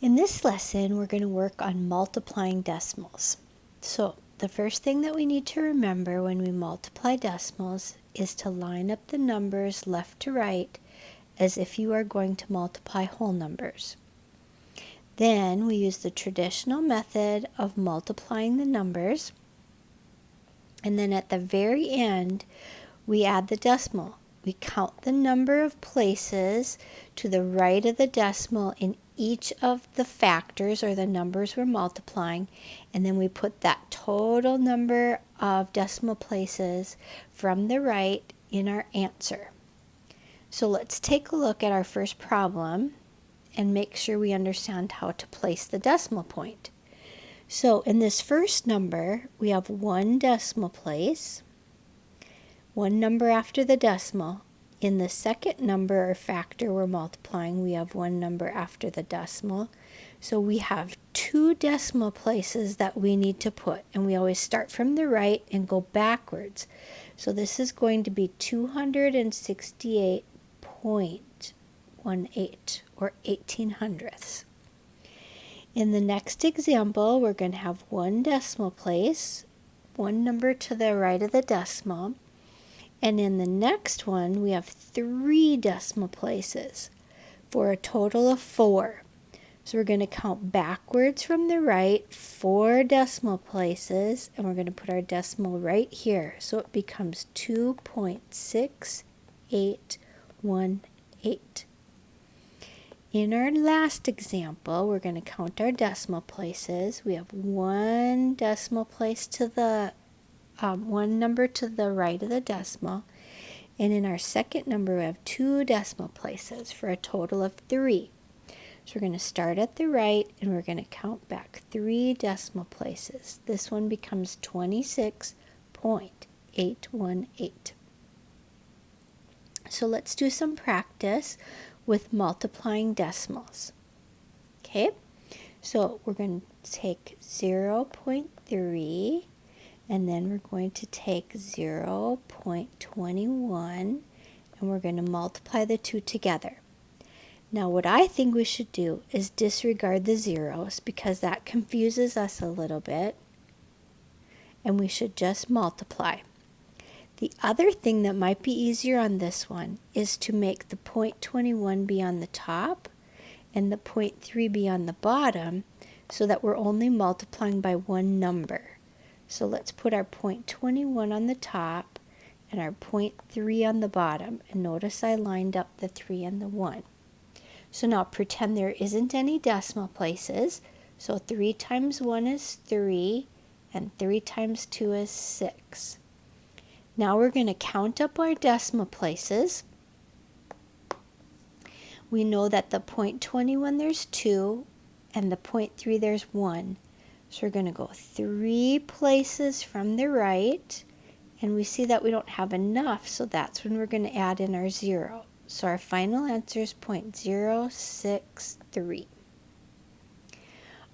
In this lesson, we're going to work on multiplying decimals. So the first thing that we need to remember when we multiply decimals is to line up the numbers left to right as if you are going to multiply whole numbers. Then we use the traditional method of multiplying the numbers, and then at the very end, we add the decimal. We count the number of places to the right of the decimal in each of the factors or the numbers we're multiplying, and then we put that total number of decimal places from the right in our answer. So let's take a look at our first problem and make sure we understand how to place the decimal point. So in this first number, we have one decimal place, one number after the decimal. In the second number or factor we're multiplying, we have one number after the decimal. So we have two decimal places that we need to put, and we always start from the right and go backwards. So this is going to be 268.18 or 18 hundredths. In the next example, we're going to have one decimal place, one number to the right of the decimal, and in the next one, we have three decimal places for a total of 4. So we're going to count backwards from the right, 4 decimal places, and we're going to put our decimal right here. So it becomes 2.6818. In our last example, we're going to count our decimal places. We have one decimal place to the one number to the right of the decimal, and in our second number we have 2 decimal places for a total of 3. So we're going to start at the right and we're going to count back 3 decimal places. This one becomes 26.818. So let's do some practice with multiplying decimals. Okay, so we're going to take 0.3, and then we're going to take 0.21, and we're going to multiply the two together. Now what I think we should do is disregard the zeros because that confuses us a little bit, and we should just multiply. The other thing that might be easier on this one is to make the 0.21 be on the top and the 0.3 be on the bottom so that we're only multiplying by one number. So let's put our 0.21 on the top and our 0.3 on the bottom. And notice I lined up the 3 and the 1. So now pretend there isn't any decimal places. So 3 times 1 is 3, and 3 times 2 is 6. Now we're going to count up our decimal places. We know that the 0.21 there's 2, and the 0.3 there's 1. So we're going to go 3 places from the right, and we see that we don't have enough, so that's when we're going to add in our 0. So our final answer is 0.063.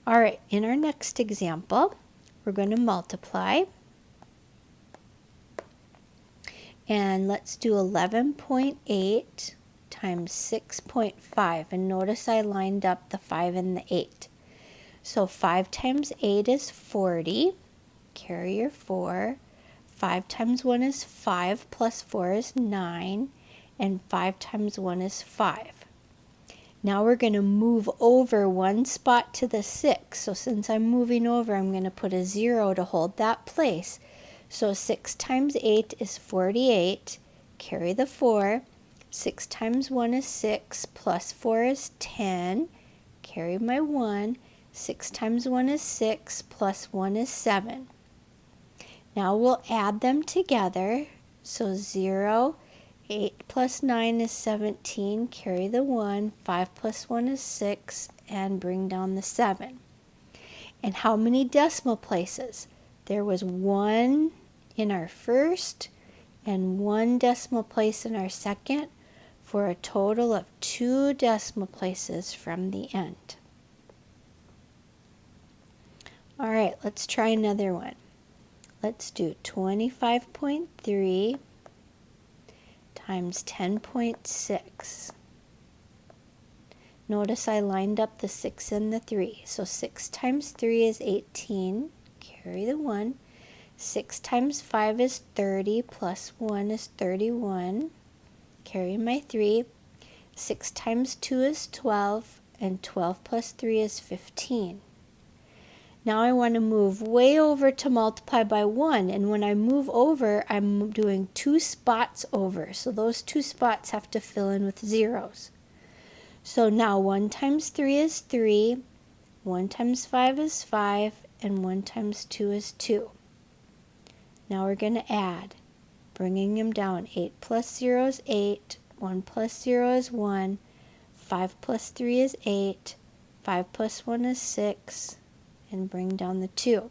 All right, in our next example, we're going to multiply. And let's do 11.8 times 6.5. And notice I lined up the 5 and the 8. So 5 times 8 is 40. Carry your 4. 5 times 1 is 5 plus 4 is 9. And 5 times 1 is 5. Now we're going to move over one spot to the 6. So since I'm moving over, I'm going to put a 0 to hold that place. So 6 times 8 is 48. Carry the 4. 6 times 1 is 6 plus 4 is 10. Carry my 1. 6 times 1 is 6 plus 1 is 7. Now we'll add them together. So 0, 8 plus 9 is 17. Carry the 1. 5 plus 1 is 6. And bring down the 7. And how many decimal places? There was 1 in our first and 1 decimal place in our second for a total of 2 decimal places from the end. All right, let's try another one. Let's do 25.3 times 10.6 Notice I lined up the 6 and the 3. So 6 times 3 is 18. Carry the 1. 6 times 5 is 30, plus 1 is 31. Carry my 3. 6 times 2 is 12, and 12 plus 3 is 15. Now I want to move way over to multiply by 1, and when I move over, I'm doing 2 spots over. So those 2 spots have to fill in with zeros. So now 1 times 3 is 3, 1 times 5 is 5, and 1 times 2 is 2. Now we're going to add, bringing them down. 8 plus 0 is 8, 1 plus 0 is 1, 5 plus 3 is 8, 5 plus 1 is 6, and bring down the 2.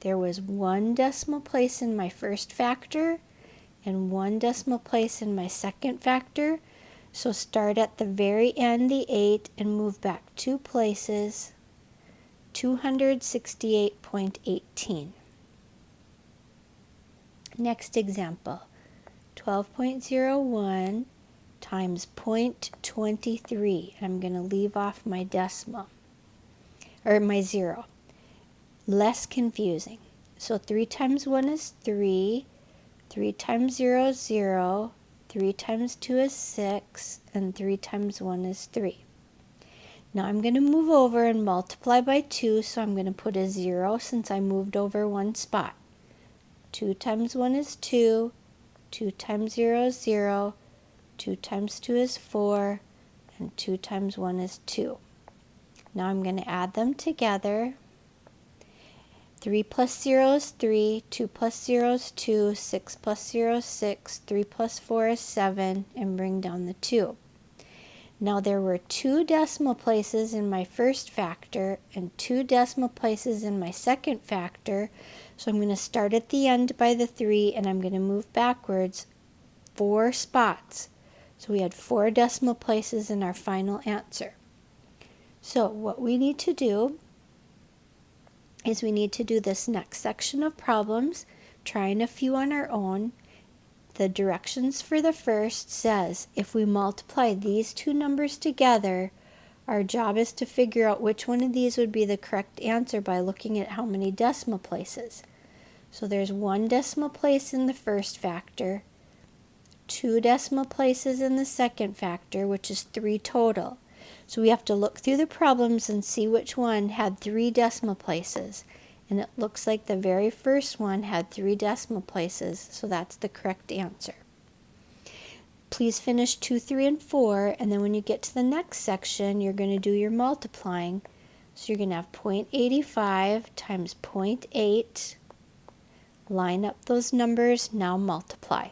There was 1 decimal place in my first factor and 1 decimal place in my second factor. So start at the very end, the 8, and move back 2 places, 268.18. Next example, 12.01 times 0.23. And I'm going to leave off my decimal, or my 0. Less confusing. So 3 times 1 is 3, 3 times 0 is 0, 3 times 2 is 6, and 3 times 1 is 3. Now I'm going to move over and multiply by 2, so I'm going to put a 0 since I moved over 1 spot. 2 times 1 is 2, 2 times 0 is 0, 2 times 2 is 4, and 2 times 1 is 2. Now I'm going to add them together. 3 plus 0 is 3, 2 plus 0 is 2, 6 plus 0 is 6, 3 plus 4 is 7, and bring down the 2. Now there were 2 decimal places in my first factor and 2 decimal places in my second factor, so I'm going to start at the end by the 3 and I'm going to move backwards 4 spots. So we had 4 decimal places in our final answer. So what we need to do is we need to do this next section of problems, trying a few on our own. The directions for the first says if we multiply these 2 numbers together, our job is to figure out which one of these would be the correct answer by looking at how many decimal places. So there's 1 decimal place in the first factor, 2 decimal places in the second factor, which is 3 total. So we have to look through the problems and see which one had 3 decimal places. And it looks like the very first one had 3 decimal places, so that's the correct answer. Please finish 2, 3, and 4, and then when you get to the next section, you're going to do your multiplying. So you're going to have 0.85 times 0.8. Line up those numbers, now multiply.